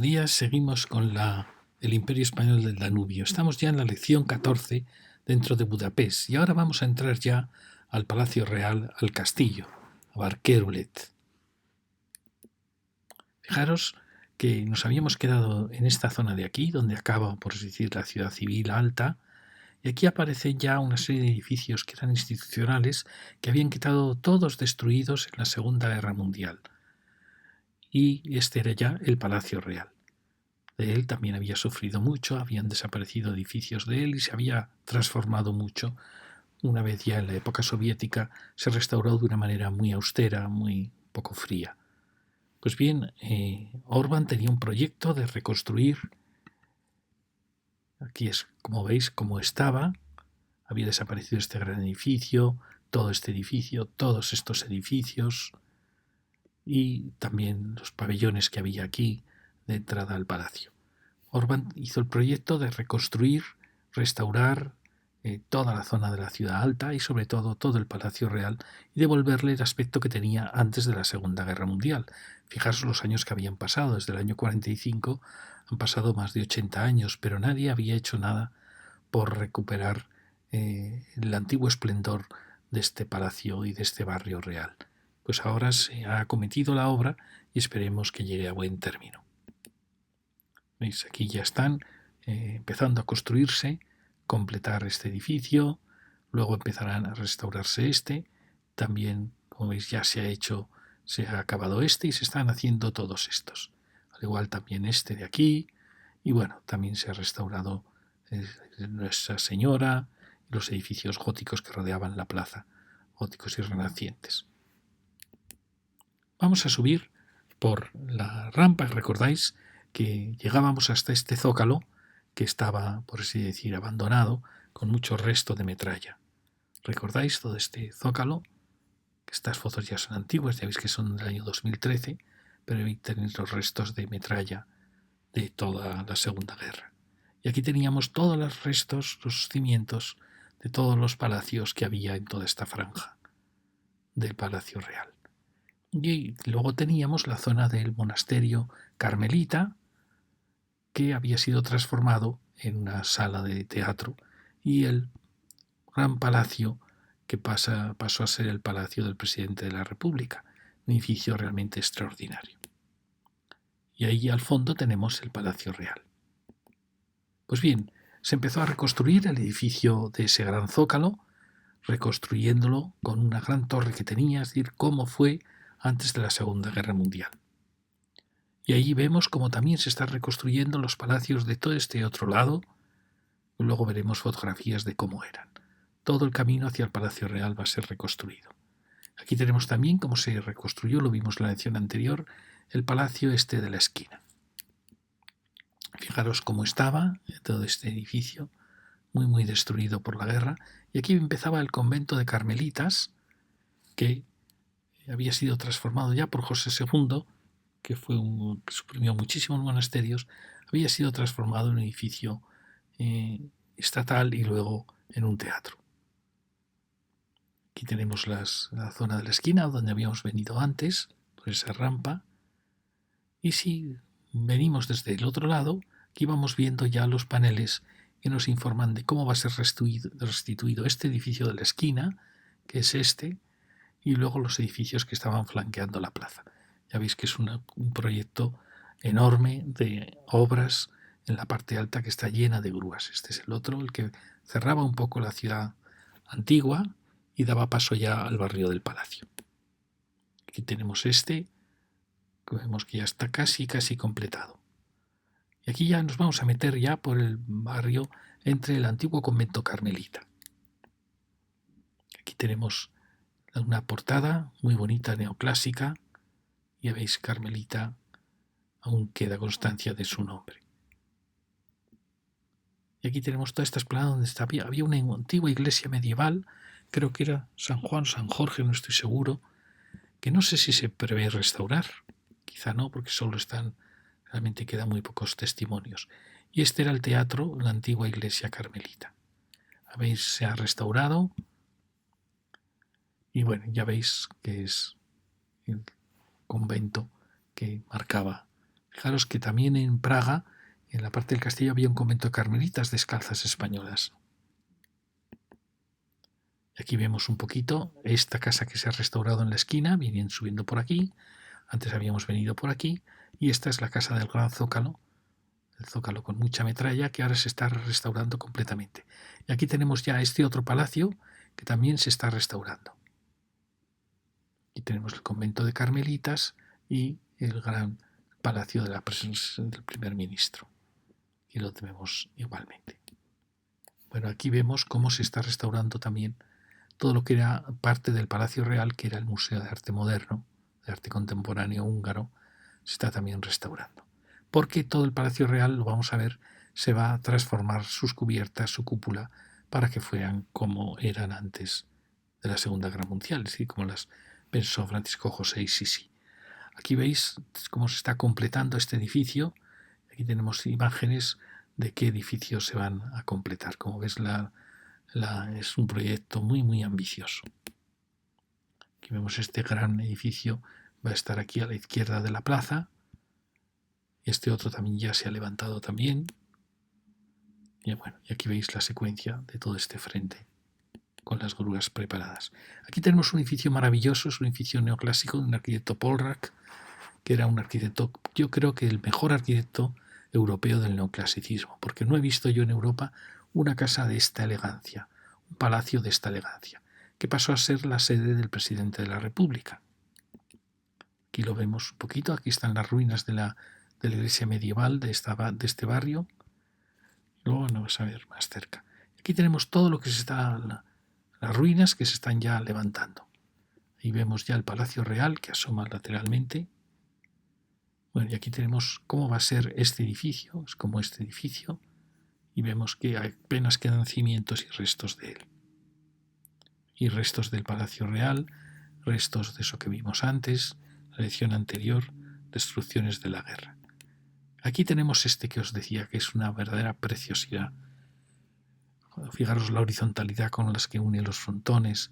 Días seguimos con el Imperio Español del Danubio. Estamos ya en la lección 14 dentro de Budapest y ahora vamos a entrar ya al Palacio Real, al castillo, a Barkerulet. Fijaros que nos habíamos quedado en esta zona de aquí, donde acaba, por así decir, la ciudad civil alta, y aquí aparecen ya una serie de edificios que eran institucionales, que habían quedado todos destruidos en la Segunda Guerra Mundial. Y este era ya el Palacio Real. De él también había sufrido mucho, habían desaparecido edificios de él y se había transformado mucho. Una vez ya en la época soviética se restauró de una manera muy austera, muy poco fría. Pues bien, Orbán tenía un proyecto de reconstruir, aquí es como veis cómo estaba, había desaparecido este gran edificio, todo este edificio, todos estos edificios y también los pabellones que había aquí de entrada al palacio. Orbán hizo el proyecto de reconstruir, restaurar toda la zona de la ciudad alta y sobre todo el Palacio Real y devolverle el aspecto que tenía antes de la Segunda Guerra Mundial. Fijaros los años que habían pasado, desde el año 45 han pasado más de 80 años, pero nadie había hecho nada por recuperar el antiguo esplendor de este palacio y de este barrio real. Pues ahora se ha acometido la obra y esperemos que llegue a buen término. ¿Veis? Aquí ya están empezando a construirse, completar este edificio, luego empezarán a restaurarse este, también, como veis, ya se ha acabado este y se están haciendo todos estos. Al igual también este de aquí, y bueno, también se ha restaurado Nuestra Señora y los edificios góticos que rodeaban la plaza, góticos y renacientes. Vamos a subir por la rampa, recordáis que llegábamos hasta este zócalo que estaba, por así decir, abandonado, con mucho resto de metralla. ¿Recordáis todo este zócalo? Estas fotos ya son antiguas, ya veis que son del año 2013, pero ahí tenéis los restos de metralla de toda la Segunda Guerra. Y aquí teníamos todos los restos, los cimientos de todos los palacios que había en toda esta franja del Palacio Real. Y luego teníamos la zona del monasterio carmelita, que había sido transformado en una sala de teatro, y el gran palacio que pasó a ser el palacio del presidente de la República, un edificio realmente extraordinario. Y ahí al fondo tenemos el Palacio Real. Pues bien, se empezó a reconstruir el edificio de ese gran zócalo, reconstruyéndolo con una gran torre que tenía, es decir, cómo fue antes de la Segunda Guerra Mundial. Y allí vemos cómo también se están reconstruyendo los palacios de todo este otro lado. Luego veremos fotografías de cómo eran. Todo el camino hacia el Palacio Real va a ser reconstruido. Aquí tenemos también cómo se reconstruyó, lo vimos en la lección anterior, el palacio este de la esquina. Fijaros cómo estaba todo este edificio, muy destruido por la guerra. Y aquí empezaba el convento de Carmelitas, que había sido transformado ya por José II, que suprimió muchísimos monasterios, había sido transformado en un edificio estatal y luego en un teatro. Aquí tenemos la zona de la esquina donde habíamos venido antes, por esa rampa. Y si venimos desde el otro lado, aquí vamos viendo ya los paneles que nos informan de cómo va a ser restituido este edificio de la esquina, que es este, y luego los edificios que estaban flanqueando la plaza. Ya veis que es un proyecto enorme de obras en la parte alta que está llena de grúas. Este es el otro, el que cerraba un poco la ciudad antigua y daba paso ya al barrio del Palacio. Aquí tenemos este, que vemos que ya está casi completado. Y aquí ya nos vamos a meter ya por el barrio entre el antiguo convento carmelita. Aquí tenemos una portada muy bonita, neoclásica. Ya veis, Carmelita, aún queda constancia de su nombre. Y aquí tenemos toda esta esplanada donde había una antigua iglesia medieval, creo que era San Juan, San Jorge, no estoy seguro, que no sé si se prevé restaurar. Quizá no, porque realmente quedan muy pocos testimonios. Y este era el teatro, la antigua iglesia carmelita. Se ha restaurado y bueno, ya veis que es el convento que marcaba Fijaros que también en Praga, en la parte del castillo, había un convento de carmelitas descalzas españolas. Y aquí vemos un poquito esta casa que se ha restaurado en la esquina, vienen subiendo por aquí, antes habíamos venido por aquí, y esta es la casa del Gran Zócalo, el Zócalo con mucha metralla, que ahora se está restaurando completamente. Y aquí tenemos ya este otro palacio que también se está restaurando. Aquí tenemos el convento de carmelitas y el gran palacio de la presencia del primer ministro. Y lo tenemos igualmente. Bueno, aquí vemos cómo se está restaurando también todo lo que era parte del Palacio Real, que era el Museo de Arte Moderno, de Arte Contemporáneo húngaro, se está también restaurando. Porque todo el Palacio Real, lo vamos a ver, se va a transformar sus cubiertas, su cúpula, para que fueran como eran antes de la Segunda Guerra Mundial, es decir, como las pensó Francisco José y Sisi. Aquí veis cómo se está completando este edificio. Aquí tenemos imágenes de qué edificios se van a completar. Como ves, es un proyecto muy, muy ambicioso. Aquí vemos este gran edificio, va a estar aquí a la izquierda de la plaza. Este otro también ya se ha levantado también. Y bueno, y aquí veis la secuencia de todo este frente con las grúas preparadas. Aquí tenemos un edificio maravilloso, es un edificio neoclásico de un arquitecto Polrak, que era un arquitecto, yo creo que el mejor arquitecto europeo del neoclasicismo, porque no he visto yo en Europa una casa de esta elegancia, un palacio de esta elegancia, que pasó a ser la sede del presidente de la República. Aquí lo vemos un poquito, aquí están las ruinas de la iglesia medieval de este barrio. Luego vamos a ver más cerca. Aquí tenemos todo lo que se está, las ruinas que se están ya levantando. Ahí vemos ya el Palacio Real que asoma lateralmente. Bueno, y aquí tenemos cómo va a ser este edificio, es como este edificio, y vemos que apenas quedan cimientos y restos de él. Y restos del Palacio Real, restos de eso que vimos antes, la lección anterior, destrucciones de la guerra. Aquí tenemos este que os decía que es una verdadera preciosidad. Fijaros la horizontalidad con las que une los frontones,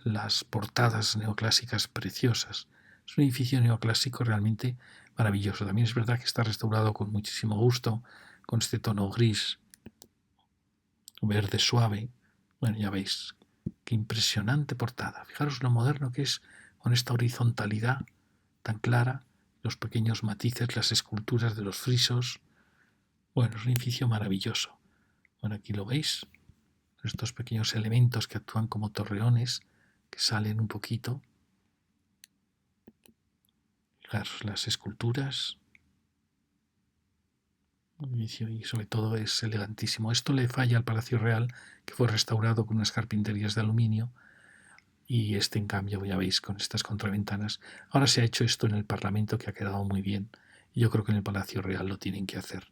las portadas neoclásicas preciosas. Es un edificio neoclásico realmente maravilloso. También es verdad que está restaurado con muchísimo gusto, con este tono gris, verde suave. Bueno, ya veis, qué impresionante portada. Fijaros lo moderno que es con esta horizontalidad tan clara, los pequeños matices, las esculturas de los frisos. Bueno, es un edificio maravilloso. Bueno, aquí lo veis, estos pequeños elementos que actúan como torreones, que salen un poquito. Fijaros las esculturas. Y sobre todo es elegantísimo. Esto le falla al Palacio Real, que fue restaurado con unas carpinterías de aluminio, y este, en cambio, ya veis, con estas contraventanas. Ahora se ha hecho esto en el Parlamento, que ha quedado muy bien. Y yo creo que en el Palacio Real lo tienen que hacer,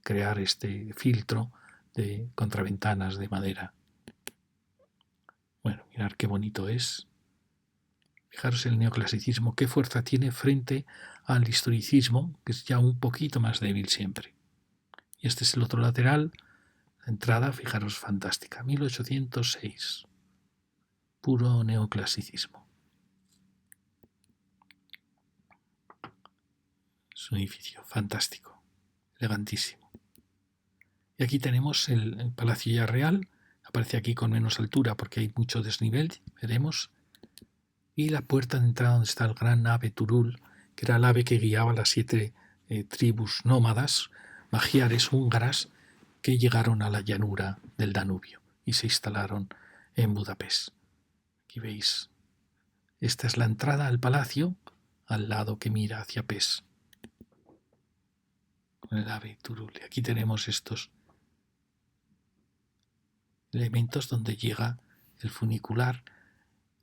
crear este filtro de contraventanas de madera. Bueno, mirad qué bonito es. Fijaros el neoclasicismo, qué fuerza tiene frente al historicismo, que es ya un poquito más débil siempre. Y este es el otro lateral, la entrada, fijaros, fantástica, 1806, puro neoclasicismo. Es un edificio fantástico, elegantísimo. Y aquí tenemos el Palacio ya Real, aparece aquí con menos altura porque hay mucho desnivel, veremos. Y la puerta de entrada donde está el gran ave Turul, que era el ave que guiaba a las 7 tribus nómadas, magiares húngaras, que llegaron a la llanura del Danubio y se instalaron en Budapest. Aquí veis, esta es la entrada al palacio, al lado que mira hacia Pest, con el ave Turul. Y aquí tenemos estos elementos donde llega el funicular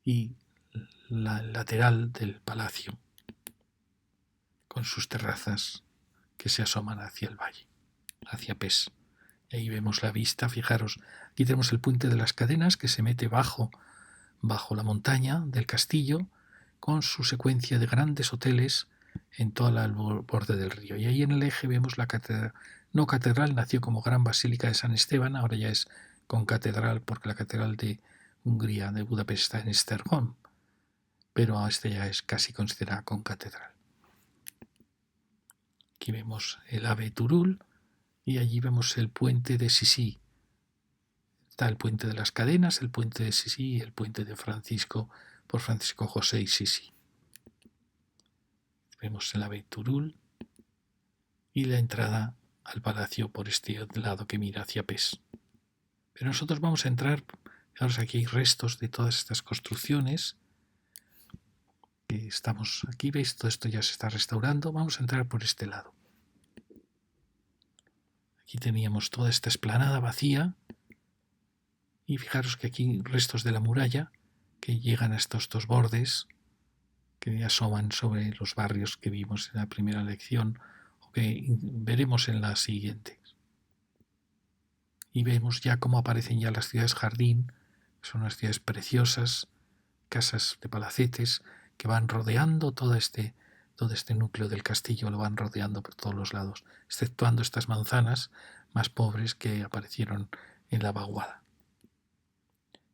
y la lateral del palacio, con sus terrazas que se asoman hacia el valle, hacia Pest. Y ahí vemos la vista, fijaros, aquí tenemos el puente de las cadenas que se mete bajo la montaña del castillo, con su secuencia de grandes hoteles en todo el borde del río. Y ahí en el eje vemos la catedral, no catedral, nació como gran basílica de San Esteban, ahora ya es con catedral porque la catedral de Hungría, de Budapest, está en Esztergom, pero esta ya es casi considerada con catedral. Aquí vemos el ave Turul y allí vemos el puente de Sisi. Está el puente de las Cadenas, el puente de Sisi y el puente de Francisco por Francisco José y Sisi. Vemos el ave Turul y la entrada al palacio por este lado que mira hacia Pes. Pero nosotros vamos a entrar, fijaros, aquí hay restos de todas estas construcciones. Estamos aquí, veis, todo esto ya se está restaurando. Vamos a entrar por este lado. Aquí teníamos toda esta explanada vacía y fijaros que aquí restos de la muralla que llegan a estos dos bordes que asoman sobre los barrios que vimos en la primera lección o que veremos en la siguiente. Y vemos ya cómo aparecen ya las ciudades jardín, que son unas ciudades preciosas, casas de palacetes que van rodeando todo este núcleo del castillo, lo van rodeando por todos los lados, exceptuando estas manzanas más pobres que aparecieron en la vaguada.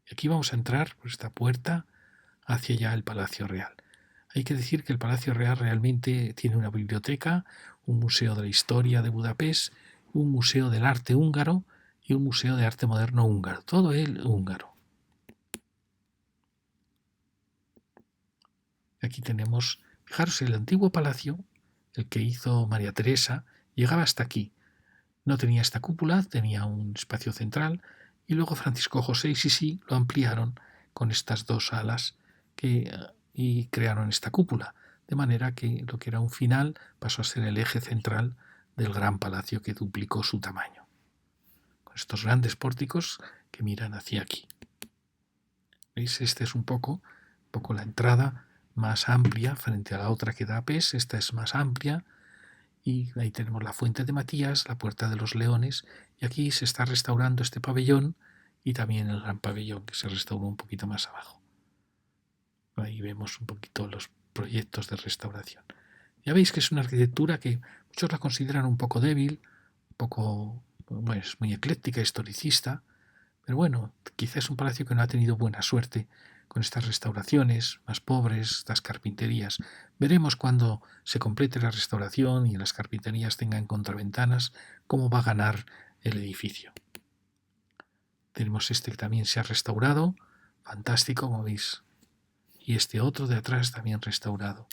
Y aquí vamos a entrar por esta puerta hacia ya el Palacio Real. Hay que decir que el Palacio Real realmente tiene una biblioteca, un museo de la historia de Budapest, un museo del arte húngaro y un museo de arte moderno húngaro, todo el húngaro. Aquí tenemos, fijaros, el antiguo palacio, el que hizo María Teresa, llegaba hasta aquí. No tenía esta cúpula, tenía un espacio central y luego Francisco José y Sisi lo ampliaron con estas dos alas y crearon esta cúpula, de manera que lo que era un final pasó a ser el eje central del gran palacio que duplicó su tamaño, con estos grandes pórticos que miran hacia aquí. ¿Veis? Este es un poco la entrada más amplia frente a la otra que da a Pes. Esta es más amplia y ahí tenemos la fuente de Matías, la puerta de los leones, y aquí se está restaurando este pabellón y también el gran pabellón que se restauró un poquito más abajo. Ahí vemos un poquito los proyectos de restauración. Ya veis que es una arquitectura que muchos la consideran un poco débil, un poco, pues, muy ecléctica, historicista, pero bueno, quizás es un palacio que no ha tenido buena suerte con estas restauraciones más pobres, estas carpinterías. Veremos cuando se complete la restauración y las carpinterías tengan contraventanas cómo va a ganar el edificio. Tenemos este que también se ha restaurado, fantástico, como veis, y este otro de atrás también restaurado.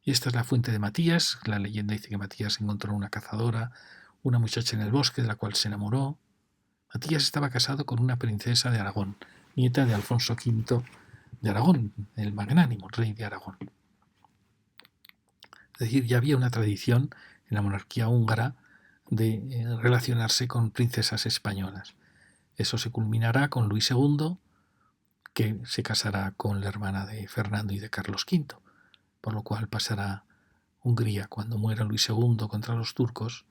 Y esta es la fuente de Matías. La leyenda dice que Matías encontró una cazadora, una muchacha en el bosque de la cual se enamoró. Matías estaba casado con una princesa de Aragón, nieta de Alfonso V de Aragón, el magnánimo rey de Aragón. Es decir, ya había una tradición en la monarquía húngara de relacionarse con princesas españolas. Eso se culminará con Luis II, que se casará con la hermana de Fernando y de Carlos V, por lo cual pasará Hungría, cuando muera Luis II contra los turcos,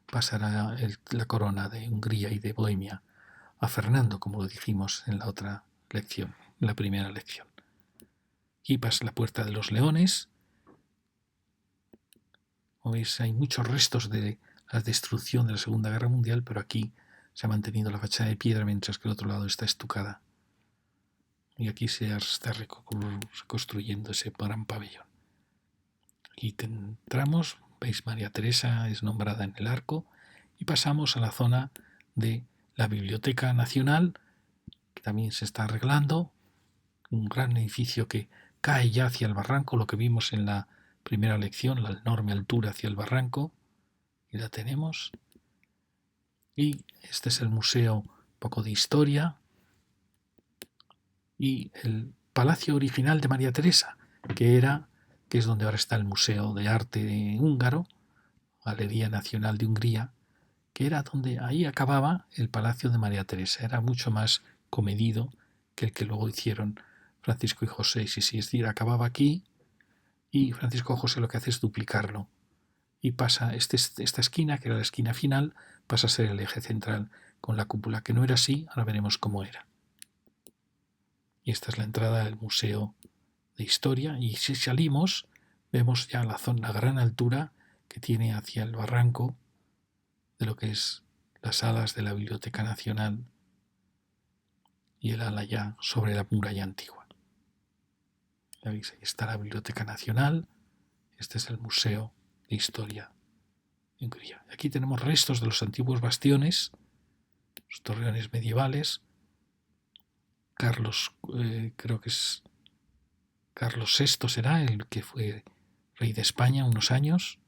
pasará la corona de Hungría y de Bohemia a Fernando, como lo dijimos en la otra lección, en la primera lección. Aquí pasa la Puerta de los Leones. Como veis, hay muchos restos de la destrucción de la Segunda Guerra Mundial, pero aquí se ha mantenido la fachada de piedra, mientras que el otro lado está estucada. Y aquí se está reconstruyendo ese gran pabellón. Aquí entramos, veis, María Teresa es nombrada en el arco, y pasamos a la zona de la Biblioteca Nacional, que también se está arreglando, un gran edificio que cae ya hacia el barranco, lo que vimos en la primera lección, la enorme altura hacia el barranco, y la tenemos. Y este es el museo, un poco de historia, y el palacio original de María Teresa, que es donde ahora está el Museo de Arte Húngaro, Galería Nacional de Hungría, que era donde ahí acababa el palacio de María Teresa. Era mucho más comedido que el que luego hicieron Francisco y José. Sí, es decir, acababa aquí y Francisco José lo que hace es duplicarlo. Y pasa esta esquina, que era la esquina final, pasa a ser el eje central con la cúpula, que no era así, ahora veremos cómo era. Y esta es la entrada del Museo de Historia, y si salimos vemos ya la gran altura que tiene hacia el barranco de lo que es las alas de la Biblioteca Nacional y el ala ya sobre la muralla antigua. Ya veis, ahí está la Biblioteca Nacional, este es el Museo de Historia y Hungría. Aquí tenemos restos de los antiguos bastiones, los torreones medievales. Carlos, creo que es Carlos VI será el que fue rey de España unos años.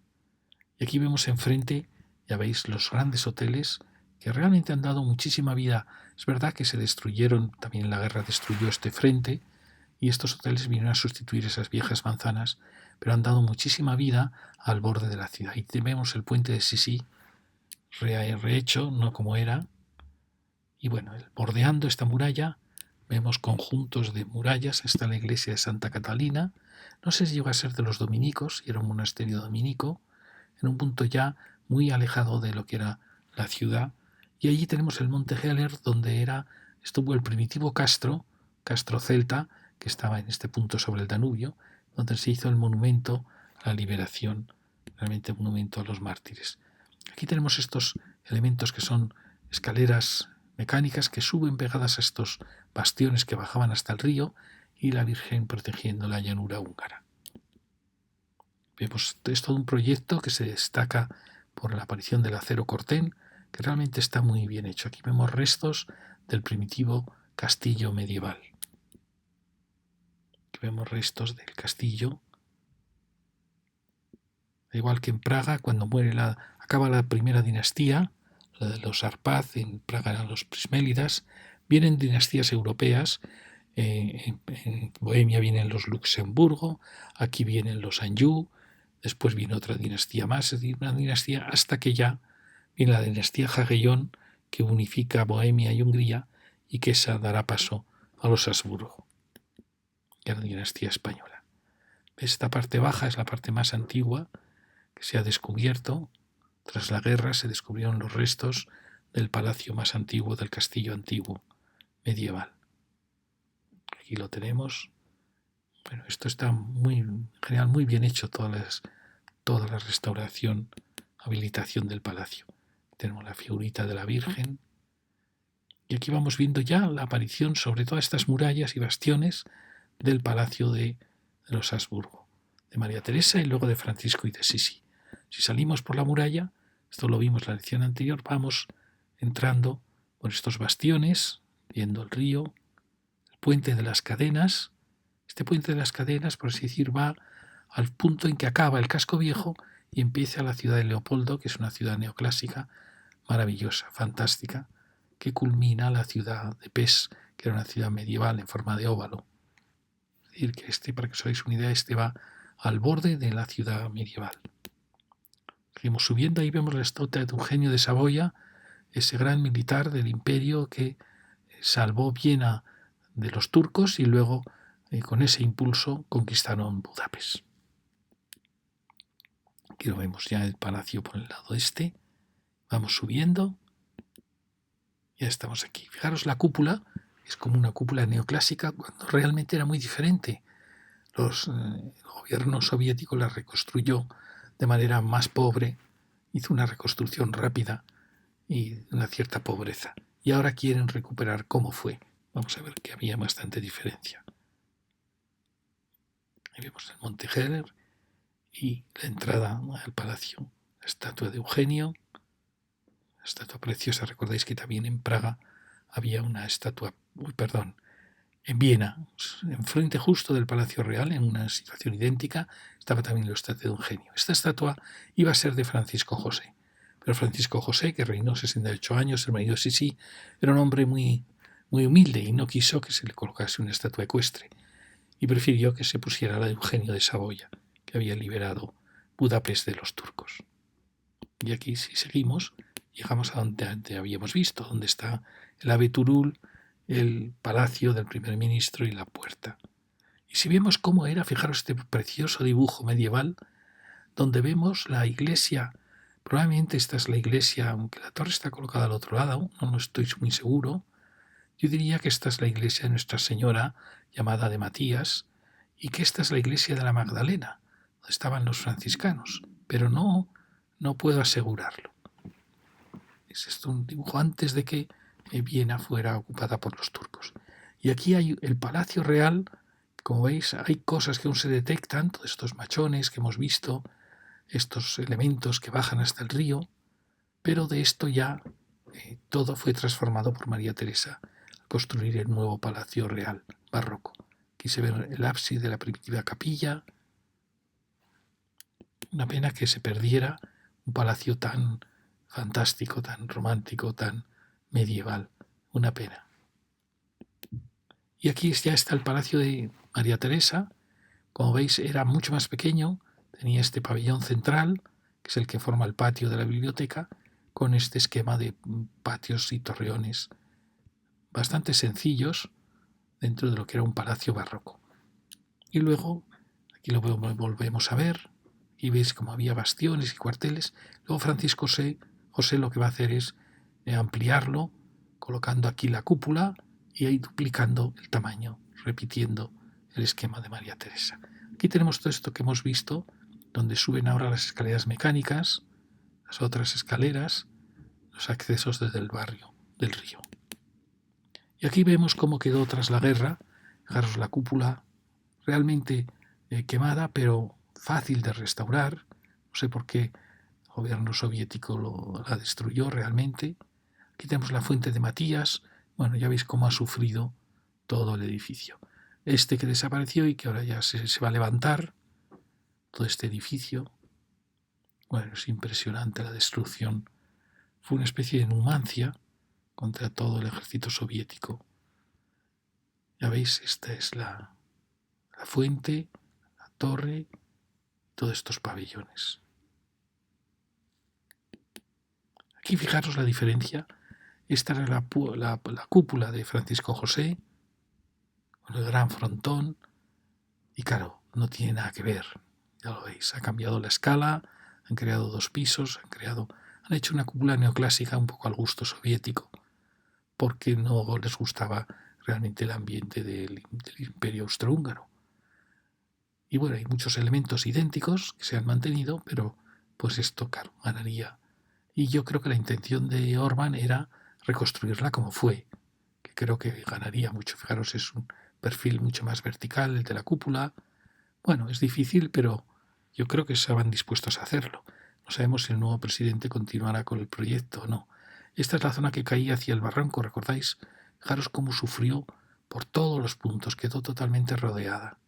Y aquí vemos enfrente, ya veis, los grandes hoteles que realmente han dado muchísima vida. Es verdad que se destruyeron, también la guerra destruyó este frente, y estos hoteles vinieron a sustituir esas viejas manzanas, pero han dado muchísima vida al borde de la ciudad. Y vemos el puente de Sisi rehecho, no como era. Y bueno, bordeando esta muralla, vemos conjuntos de murallas. Está la iglesia de Santa Catalina. No sé si llegó a ser de los dominicos, y era un monasterio dominico, en un punto ya muy alejado de lo que era la ciudad. Y allí tenemos el monte Heller, donde estuvo el primitivo Castro celta, que estaba en este punto sobre el Danubio, donde se hizo el monumento a la liberación, realmente un monumento a los mártires. Aquí tenemos estos elementos que son escaleras mecánicas que suben pegadas a estos bastiones que bajaban hasta el río, y la Virgen protegiendo la llanura húngara. Vemos, es todo un proyecto que se destaca por la aparición del acero cortén, que realmente está muy bien hecho. Aquí vemos restos del primitivo castillo medieval. Aquí vemos restos del castillo. Igual que en Praga, cuando acaba la primera dinastía, la de los Árpád, en Praga eran los Prismélidas, vienen dinastías europeas. En Bohemia vienen los Luxemburgo, aquí vienen los Anjou. Después viene otra dinastía más, es decir, una dinastía hasta que ya viene la dinastía Jagellón, que unifica Bohemia y Hungría, y que esa dará paso a los Habsburgo, que era la dinastía española. Esta parte baja es la parte más antigua que se ha descubierto. Tras la guerra se descubrieron los restos del palacio más antiguo, del castillo antiguo medieval. Aquí lo tenemos. Bueno, esto está en general muy bien hecho, toda la restauración, habilitación del palacio. Tenemos la figurita de la Virgen. Y aquí vamos viendo ya la aparición sobre todas estas murallas y bastiones del palacio de los Habsburgo, de María Teresa y luego de Francisco y de Sisi. Si salimos por la muralla, esto lo vimos en la lección anterior, vamos entrando por estos bastiones, viendo el río, el puente de las cadenas. Este puente de las cadenas, por así decir, va al punto en que acaba el casco viejo y empieza la ciudad de Leopoldo, que es una ciudad neoclásica maravillosa, fantástica, que culmina la ciudad de Pest, que era una ciudad medieval en forma de óvalo. Es decir, que para que os hagáis una idea, va al borde de la ciudad medieval. Seguimos subiendo, ahí vemos la estatua de Eugenio de Saboya, ese gran militar del imperio que salvó Viena de los turcos y luego con ese impulso conquistaron Budapest. Aquí lo vemos ya el palacio por el lado este. Vamos subiendo. Ya estamos aquí. Fijaros, la cúpula es como una cúpula neoclásica cuando realmente era muy diferente. El gobierno soviético la reconstruyó de manera más pobre, hizo una reconstrucción rápida y de una cierta pobreza. Y ahora quieren recuperar cómo fue. Vamos a ver que había bastante diferencia. Ahí vemos el Monte Heller y la entrada al palacio. La estatua de Eugenio, la estatua preciosa. Recordáis que también en Praga había una estatua, en Viena, enfrente justo del Palacio Real, en una situación idéntica, estaba también la estatua de Eugenio. Esta estatua iba a ser de Francisco José, pero Francisco José, que reinó 68 años, el marido de Sisi, era un hombre muy, muy humilde y no quiso que se le colocase una estatua ecuestre y prefirió que se pusiera la de Eugenio de Saboya, que había liberado Budapest de los turcos. Y aquí, si seguimos, llegamos a donde habíamos visto, donde está el Ave Turul, el palacio del primer ministro y la puerta. Y si vemos cómo era, fijaros este precioso dibujo medieval, donde vemos la iglesia. Probablemente esta es la iglesia, aunque la torre está colocada al otro lado, no estoy muy seguro. Yo diría que esta es la iglesia de Nuestra Señora, llamada de Matías, y que esta es la iglesia de la Magdalena, donde estaban los franciscanos, pero no puedo asegurarlo. Es esto un dibujo antes de que Viena fuera ocupada por los turcos. Y aquí hay el Palacio Real. Como veis, hay cosas que aún se detectan, todos estos machones que hemos visto, estos elementos que bajan hasta el río, pero de esto ya todo fue transformado por María Teresa al construir el nuevo Palacio Real barroco. Aquí se ve el ábside de la primitiva capilla. Una pena que se perdiera un palacio tan fantástico, tan romántico, tan medieval. Una pena. Y aquí ya está el Palacio de María Teresa. Como veis, era mucho más pequeño. Tenía este pabellón central, que es el que forma el patio de la biblioteca, con este esquema de patios y torreones bastante sencillos dentro de lo que era un palacio barroco. Y luego, aquí lo volvemos a ver, y veis como había bastiones y cuarteles. Luego Francisco José lo que va a hacer es ampliarlo, colocando aquí la cúpula y ahí duplicando el tamaño, repitiendo el esquema de María Teresa. Aquí tenemos todo esto que hemos visto, donde suben ahora las escaleras mecánicas, las otras escaleras, los accesos desde el barrio del río. Y aquí vemos cómo quedó tras la guerra. Fijaros la cúpula realmente quemada, pero fácil de restaurar. No sé por qué el gobierno soviético la destruyó realmente. Aquí tenemos la fuente de Matías. Bueno, ya veis cómo ha sufrido todo el edificio. Este que desapareció y que ahora ya se va a levantar, todo este edificio. Bueno, es impresionante la destrucción. Fue una especie de numancia contra todo el ejército soviético. Ya veis, esta es la fuente, la torre, todos estos pabellones. Aquí fijaros la diferencia. Esta era la cúpula de Francisco José, con el gran frontón, y claro, no tiene nada que ver. Ya lo veis, ha cambiado la escala, han creado 2 pisos, han hecho una cúpula neoclásica un poco al gusto soviético, porque no les gustaba realmente el ambiente del Imperio Austrohúngaro. Y bueno, hay muchos elementos idénticos que se han mantenido, pero pues esto, claro, ganaría. Y yo creo que la intención de Orbán era reconstruirla como fue, que creo que ganaría mucho. Fijaros, es un perfil mucho más vertical el de la cúpula. Bueno, es difícil, pero yo creo que estaban dispuestos a hacerlo. No sabemos si el nuevo presidente continuará con el proyecto o no. Esta es la zona que caía hacia el barranco, ¿recordáis? Fijaros cómo sufrió por todos los puntos, quedó totalmente rodeada.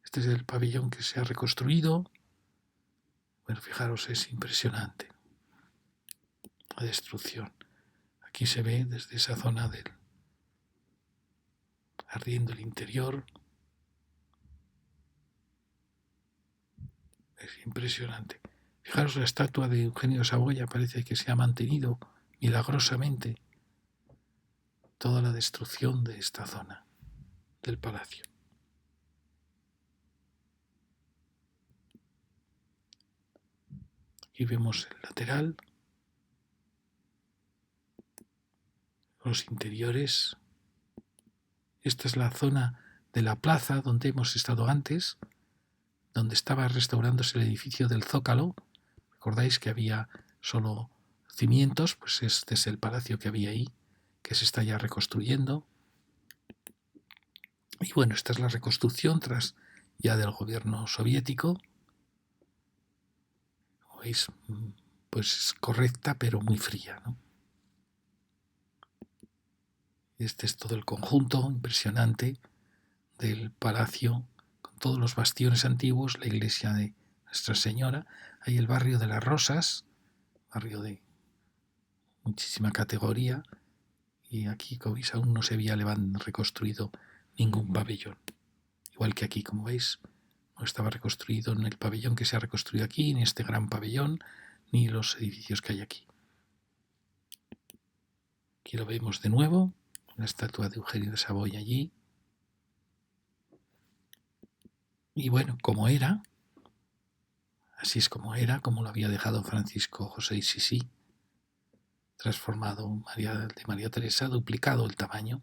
Este es el pabellón que se ha reconstruido. Bueno, fijaros, es impresionante la destrucción. Aquí se ve desde esa zona del ardiendo el interior. Es impresionante. Fijaros la estatua de Eugenio de Saboya, parece que se ha mantenido milagrosamente toda la destrucción de esta zona del palacio. Aquí vemos el lateral, los interiores. Esta es la zona de la plaza donde hemos estado antes, donde estaba restaurándose el edificio del Zócalo. Recordáis que había solo cimientos, pues este es el palacio que había ahí, que se está ya reconstruyendo. Y bueno, esta es la reconstrucción tras ya del gobierno soviético. Como veis, pues es correcta, pero muy fría, ¿no? Este es todo el conjunto impresionante del palacio, con todos los bastiones antiguos, la iglesia de Nuestra Señora, hay el barrio de las Rosas, barrio de muchísima categoría, y aquí, como veis, aún no se había reconstruido ningún pabellón. Igual que aquí, como veis, no estaba reconstruido en el pabellón que se ha reconstruido aquí, ni este gran pabellón, ni los edificios que hay aquí. Aquí lo vemos de nuevo, la estatua de Eugenio de Saboya allí. Y bueno, como era, así es como era, como lo había dejado Francisco José y Sisi, transformado de María Teresa, duplicado el tamaño,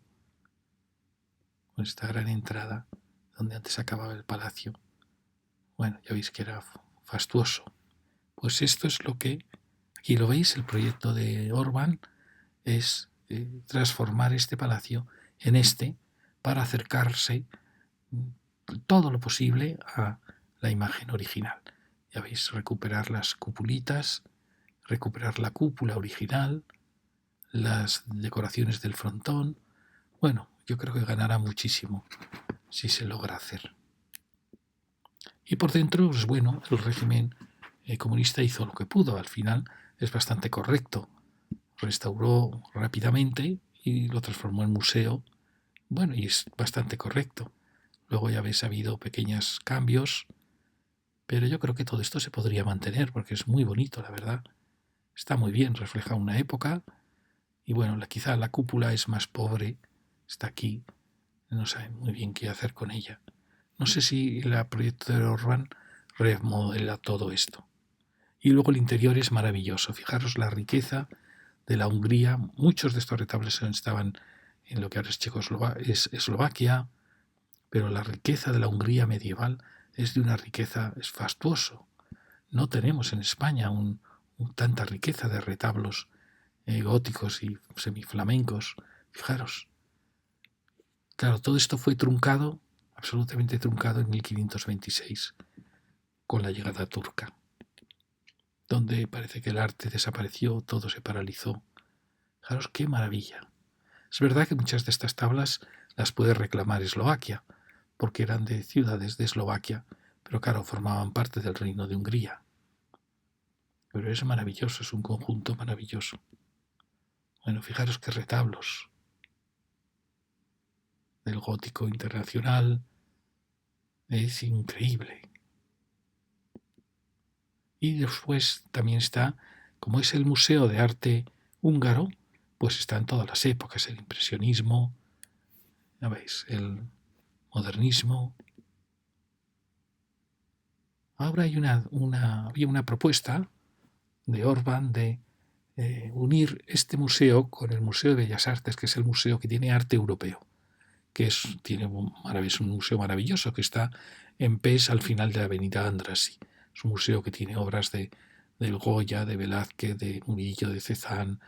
con esta gran entrada donde antes acababa el palacio. Bueno, ya veis que era fastuoso. Pues esto es lo que, aquí lo veis, el proyecto de Orbán es transformar este palacio en este para acercarse todo lo posible a la imagen original. Ya veis, recuperar las cupulitas, recuperar la cúpula original, las decoraciones del frontón. Bueno, yo creo que ganará muchísimo si se logra hacer. Y por dentro, pues bueno, el régimen comunista hizo lo que pudo. Al final es bastante correcto. Restauró rápidamente y lo transformó en museo. Bueno, y es bastante correcto. Luego ya veis, ha habido pequeños cambios, pero yo creo que todo esto se podría mantener porque es muy bonito, la verdad. Está muy bien, refleja una época y bueno, quizá la cúpula es más pobre, está aquí, no saben muy bien qué hacer con ella. No sé si el proyecto de Orbán remodela todo esto. Y luego el interior es maravilloso. Fijaros la riqueza de la Hungría. Muchos de estos retablos estaban en lo que ahora es Eslovaquia, pero la riqueza de la Hungría medieval es de una riqueza es fastuoso. No tenemos en España tanta riqueza de retablos góticos y semiflamencos. Fijaros. Claro, todo esto fue truncado, absolutamente truncado en 1526, con la llegada turca, donde parece que el arte desapareció, todo se paralizó. Fijaros qué maravilla. Es verdad que muchas de estas tablas las puede reclamar Eslovaquia, porque eran de ciudades de Eslovaquia, pero claro, formaban parte del reino de Hungría. Pero es maravilloso, es un conjunto maravilloso. Bueno, fijaros qué retablos del gótico internacional. Es increíble. Y después también está, como es el Museo de Arte Húngaro, pues están todas las épocas, el impresionismo, ya veis, el modernismo. Ahora había una propuesta de Orbán de unir este museo con el Museo de Bellas Artes, que es el museo que tiene arte europeo, que es un museo maravilloso que está en Pest, al final de la avenida Andrassy. Es un museo que tiene obras del Goya, de Velázquez, de Murillo, de Cézanne.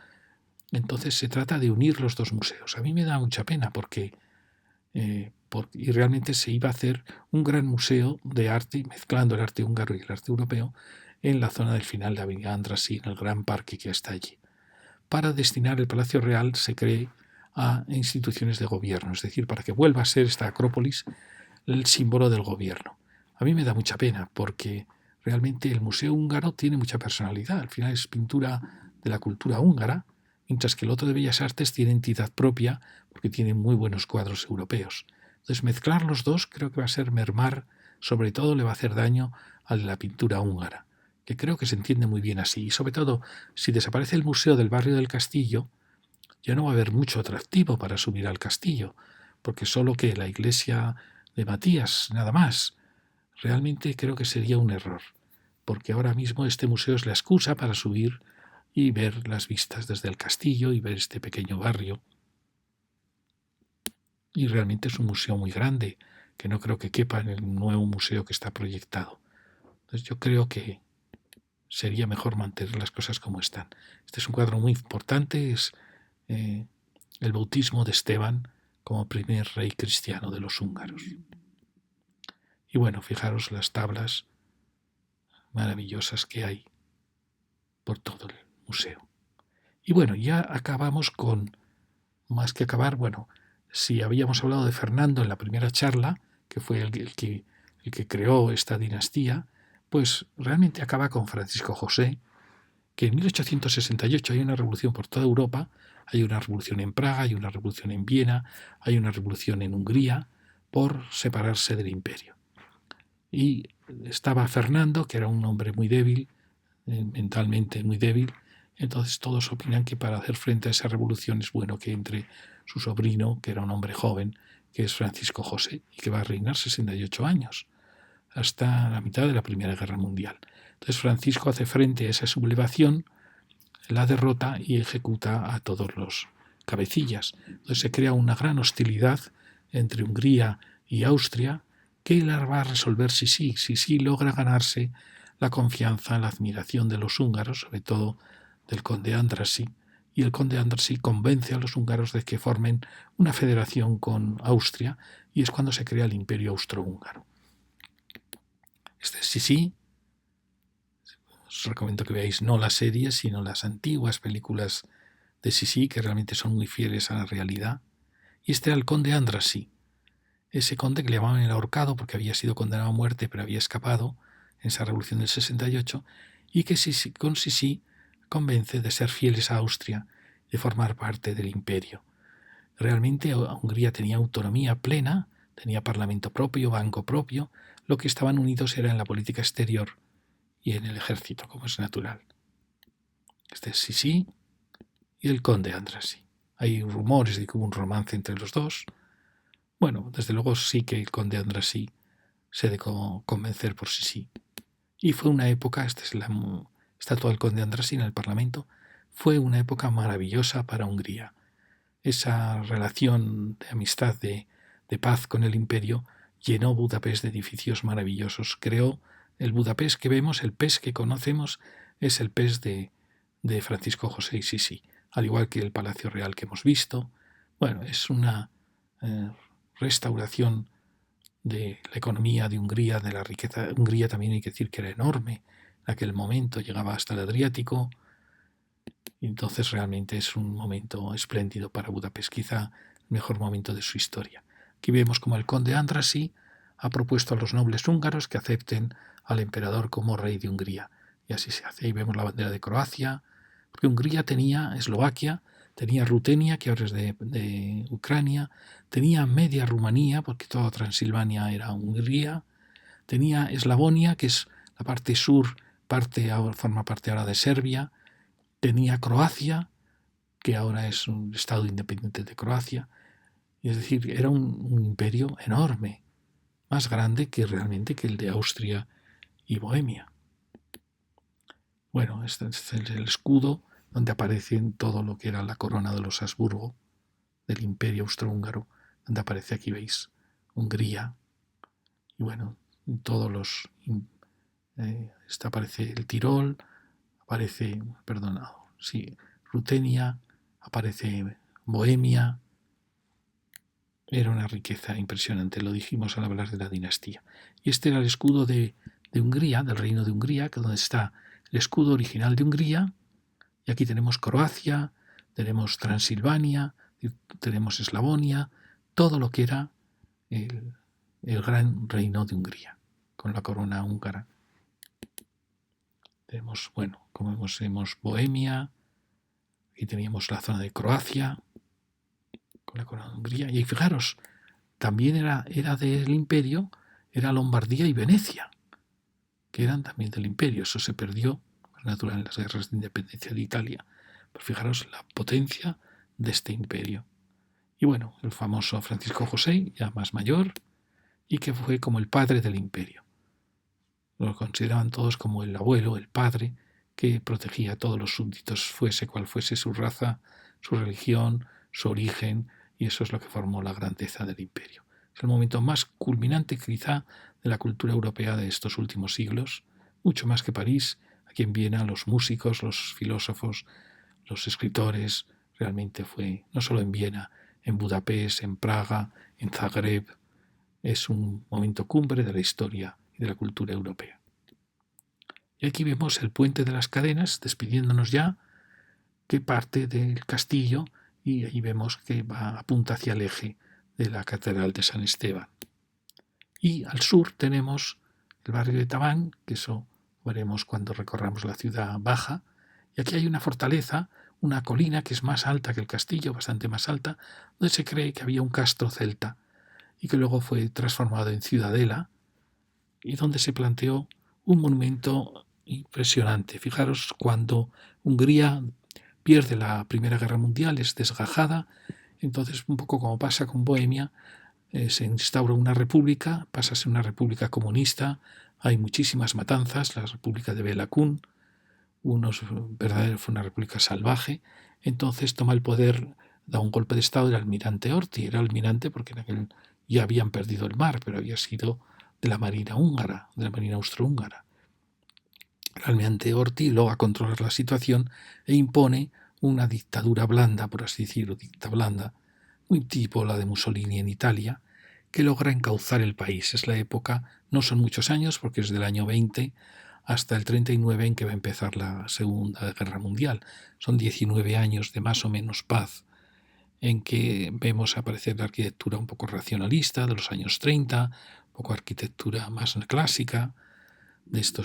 Entonces se trata de unir los dos museos. A mí me da mucha pena porque y realmente se iba a hacer un gran museo de arte, mezclando el arte húngaro y el arte europeo, en la zona del final de la avenida Andrassy, en el gran parque que está allí. Para destinar el Palacio Real se cree a instituciones de gobierno, es decir, para que vuelva a ser esta Acrópolis el símbolo del gobierno. A mí me da mucha pena porque realmente el Museo Húngaro tiene mucha personalidad, al final es pintura de la cultura húngara, mientras que el otro de Bellas Artes tiene entidad propia porque tiene muy buenos cuadros europeos. Entonces mezclar los dos creo que va a ser mermar, sobre todo le va a hacer daño a la pintura húngara, que creo que se entiende muy bien así. Y sobre todo, si desaparece el Museo del Barrio del Castillo, ya no va a haber mucho atractivo para subir al castillo, porque solo que la iglesia de Matías, nada más. Realmente creo que sería un error, porque ahora mismo este museo es la excusa para subir y ver las vistas desde el castillo y ver este pequeño barrio. Y realmente es un museo muy grande, que no creo que quepa en el nuevo museo que está proyectado. Entonces yo creo que sería mejor mantener las cosas como están. Este es un cuadro muy importante, es el bautismo de Esteban como primer rey cristiano de los húngaros. Y bueno, fijaros las tablas maravillosas que hay por todo el museo. Y bueno, ya acabamos con, más que acabar, bueno, si habíamos hablado de Fernando en la primera charla, que fue el que creó esta dinastía, pues realmente acaba con Francisco José, que en 1868 hay una revolución por toda Europa, hay una revolución en Praga, hay una revolución en Viena, hay una revolución en Hungría, por separarse del imperio. Y estaba Fernando, que era un hombre muy débil, mentalmente muy débil, entonces todos opinan que para hacer frente a esa revolución es bueno que entre su sobrino, que era un hombre joven, que es Francisco José, y que va a reinar 68 años, hasta la mitad de la Primera Guerra Mundial. Entonces Francisco hace frente a esa sublevación, la derrota y ejecuta a todos los cabecillas. Entonces se crea una gran hostilidad entre Hungría y Austria, que la va a resolver si sí logra ganarse la confianza, la admiración de los húngaros, sobre todo del conde Andrassy, y el conde Andrassy convence a los húngaros de que formen una federación con Austria, y es cuando se crea el imperio austrohúngaro. Este Sisi Os recomiendo que veáis no las series, sino las antiguas películas de Sisi, que realmente son muy fieles a la realidad. Y este era el conde Andrassy, ese conde que le llamaban el ahorcado porque había sido condenado a muerte pero había escapado en esa revolución del 68, y que con Sisi convence de ser fieles a Austria, de formar parte del imperio. Realmente Hungría tenía autonomía plena, tenía parlamento propio, banco propio, lo que estaban unidos era en la política exterior y en el ejército, como es natural. Este es Sisi y el conde Andrassy. Hay rumores de que hubo un romance entre los dos. Bueno, desde luego sí que el conde Andrassy se dejó convencer por Sisi. Y fue una época, esta es la estatua del conde Andrassy en el Parlamento, fue una época maravillosa para Hungría. Esa relación de amistad, de paz con el imperio, llenó Budapest de edificios maravillosos. Creó el Budapest que vemos, el PES que conocemos, es el PES de Francisco José y Sisi, al igual que el Palacio Real que hemos visto. Bueno, es una restauración de la economía de Hungría, de la riqueza. Hungría también hay que decir que era enorme. En aquel momento llegaba hasta el Adriático. Entonces realmente es un momento espléndido para Budapest, quizá el mejor momento de su historia. Aquí vemos como el conde Andrassy ha propuesto a los nobles húngaros que acepten al emperador como rey de Hungría. Y así se hace. Ahí vemos la bandera de Croacia, porque Hungría tenía Eslovaquia, tenía Rutenia, que ahora es de Ucrania, tenía media Rumanía, porque toda Transilvania era Hungría, tenía Eslavonia, que es la parte sur, forma parte ahora de Serbia, tenía Croacia, que ahora es un estado independiente de Croacia, y es decir, era un imperio enorme, más grande que realmente que el de Austria y Bohemia. Bueno, este es el escudo donde aparece todo lo que era la corona de los Habsburgo, del imperio austrohúngaro, donde aparece, aquí veis, Hungría, y bueno, todos los... aparece el Tirol, aparece, perdonado, sí, Rutenia, aparece Bohemia. Era una riqueza impresionante, lo dijimos al hablar de la dinastía. Y este era el escudo de Hungría, del reino de Hungría, que donde está el escudo original de Hungría. Y aquí tenemos Croacia, tenemos Transilvania, tenemos Eslavonia, todo lo que era el gran reino de Hungría, con la corona húngara. Tenemos, bueno, como vemos Bohemia, aquí teníamos la zona de Croacia, con la corona de Hungría. Y fijaros, también era del imperio, era Lombardía y Venecia, que eran también del imperio. Eso se perdió, es natural, en las guerras de independencia de Italia. Pero fijaros la potencia de este imperio. Y bueno, el famoso Francisco José, ya más mayor, y que fue como el padre del imperio. Lo consideraban todos como el abuelo, el padre, que protegía a todos los súbditos, fuese cual fuese su raza, su religión, su origen, y eso es lo que formó la grandeza del imperio. Es el momento más culminante quizá de la cultura europea de estos últimos siglos, mucho más que París. Aquí en Viena los músicos, los filósofos, los escritores, realmente fue, no solo en Viena, en Budapest, en Praga, en Zagreb, es un momento cumbre de la historia y de la cultura europea. Y aquí vemos el puente de las cadenas, despidiéndonos ya, que parte del castillo, y ahí vemos que apunta hacia el eje de la Catedral de San Esteban. Y al sur tenemos el barrio de Tabán, que eso veremos cuando recorramos la ciudad baja, y aquí hay una fortaleza, una colina que es más alta que el castillo, bastante más alta, donde se cree que había un castro celta y que luego fue transformado en ciudadela y donde se planteó un monumento impresionante. Fijaros, cuando Hungría pierde la Primera Guerra Mundial, es desgajada, entonces un poco como pasa con Bohemia, se instaura una república, pasa a ser una república comunista, hay muchísimas matanzas, la república de Bela Kun, fue una república salvaje, entonces toma el poder, da un golpe de estado el almirante Horthy, era almirante porque en aquel ya habían perdido el mar, pero había sido de la marina húngara, de la marina austrohúngara. El almirante Horthy logra controlar la situación e impone una dictadura blanda, por así decirlo, dicta blanda, muy tipo la de Mussolini en Italia, que logra encauzar el país. Es la época, no son muchos años, porque es del año 20 hasta el 39 en que va a empezar la Segunda Guerra Mundial. Son 19 años de más o menos paz en que vemos aparecer la arquitectura un poco racionalista de los años 30, un poco arquitectura más clásica,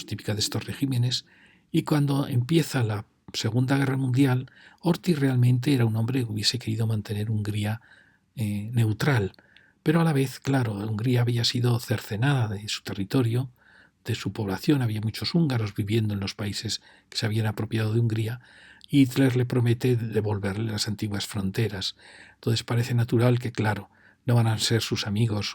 típica de estos regímenes, y cuando empieza la Segunda Guerra Mundial, Ortiz realmente era un hombre que hubiese querido mantener Hungría neutral, pero a la vez, claro, Hungría había sido cercenada de su territorio, de su población, había muchos húngaros viviendo en los países que se habían apropiado de Hungría, y Hitler le promete devolverle las antiguas fronteras. Entonces parece natural que, claro, no van a ser sus amigos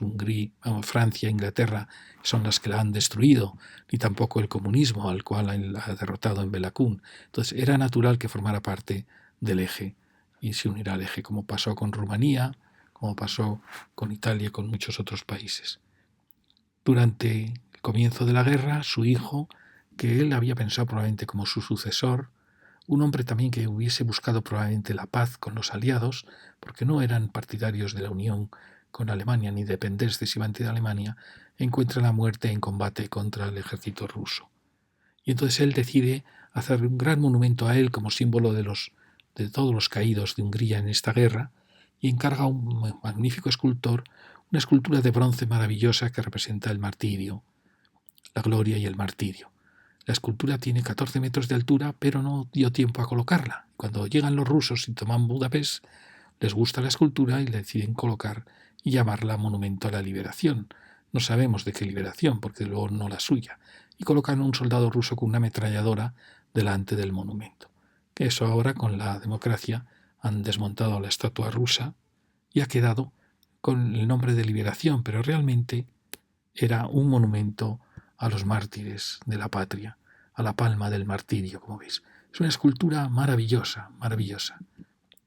Francia, Inglaterra, que son las que la han destruido, ni tampoco el comunismo, al cual ha derrotado en Belakún. Entonces era natural que formara parte del eje y se unirá al eje, como pasó con Rumanía, como pasó con Italia y con muchos otros países. Durante el comienzo de la guerra, su hijo, que él había pensado probablemente como su sucesor, un hombre también que hubiese buscado probablemente la paz con los aliados, porque no eran partidarios de la unión con Alemania ni depender excesivamente de Alemania, encuentra la muerte en combate contra el ejército ruso. Y entonces él decide hacer un gran monumento a él como símbolo de todos los caídos de Hungría en esta guerra, y encarga a un magnífico escultor una escultura de bronce maravillosa que representa el martirio, la gloria y el martirio. La escultura tiene 14 metros de altura, pero no dio tiempo a colocarla. Cuando llegan los rusos y toman Budapest, les gusta la escultura y la deciden colocar y llamarla Monumento a la Liberación. No sabemos de qué liberación, porque luego no la suya. Y colocan a un soldado ruso con una ametralladora delante del monumento. Que eso ahora, con la democracia, han desmontado la estatua rusa y ha quedado con el nombre de Liberación, pero realmente era un monumento a los mártires de la patria, a la palma del martirio, como veis. Es una escultura maravillosa, maravillosa.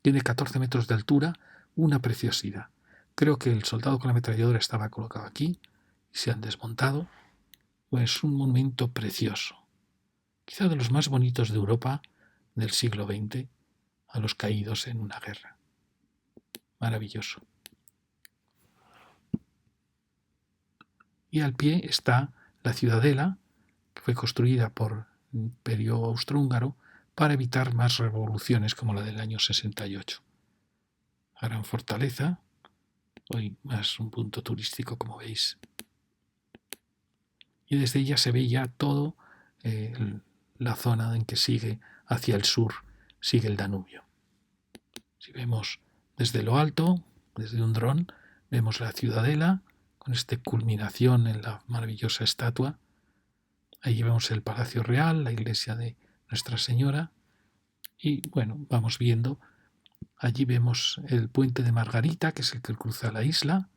Tiene 14 metros de altura, una preciosidad. Creo que el soldado con la ametralladora estaba colocado aquí y se han desmontado. Es un monumento precioso, quizá de los más bonitos de Europa del siglo XX, a los caídos en una guerra. Maravilloso. Y al pie está la ciudadela, que fue construida por el Imperio Austrohúngaro para evitar más revoluciones como la del año 68. Gran fortaleza, hoy más un punto turístico, como veis. Y desde ella se ve ya todo la zona en que sigue hacia el sur, sigue el Danubio. Si vemos desde lo alto, desde un dron, vemos la ciudadela con esta culminación en la maravillosa estatua. Ahí vemos el Palacio Real, la iglesia de Nuestra Señora. Y bueno, vamos viendo. Allí vemos el puente de Margarita, que es el que cruza la isla.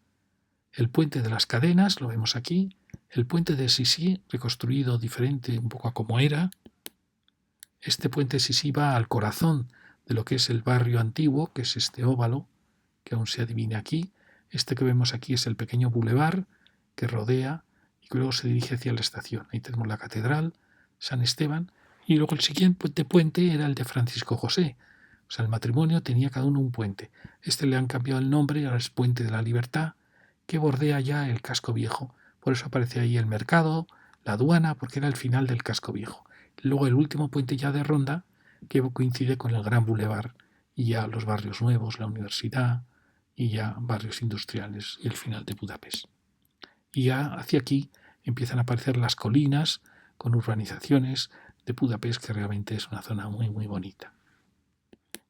El puente de las Cadenas, lo vemos aquí. El puente de Sisi, reconstruido diferente un poco a como era. Este puente de Sisi va al corazón de lo que es el barrio antiguo, que es este óvalo, que aún se adivina aquí. Este que vemos aquí es el pequeño bulevar que rodea y que luego se dirige hacia la estación. Ahí tenemos la catedral, San Esteban, y luego el siguiente puente era el de Francisco José. O sea, el matrimonio tenía cada uno un puente. Este le han cambiado el nombre, ahora es Puente de la Libertad, que bordea ya el casco viejo. Por eso aparece ahí el mercado, la aduana, porque era el final del casco viejo. Luego el último puente ya de Ronda, que coincide con el Gran Boulevard, y ya los barrios nuevos, la universidad, y ya barrios industriales, y el final de Budapest. Y ya hacia aquí empiezan a aparecer las colinas con urbanizaciones de Budapest, que realmente es una zona muy, muy bonita.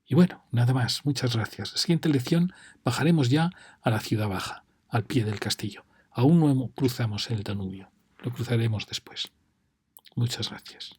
Y bueno, nada más, muchas gracias. La siguiente lección bajaremos ya a la ciudad baja, al pie del castillo. Aún no cruzamos el Danubio, lo cruzaremos después. Muchas gracias.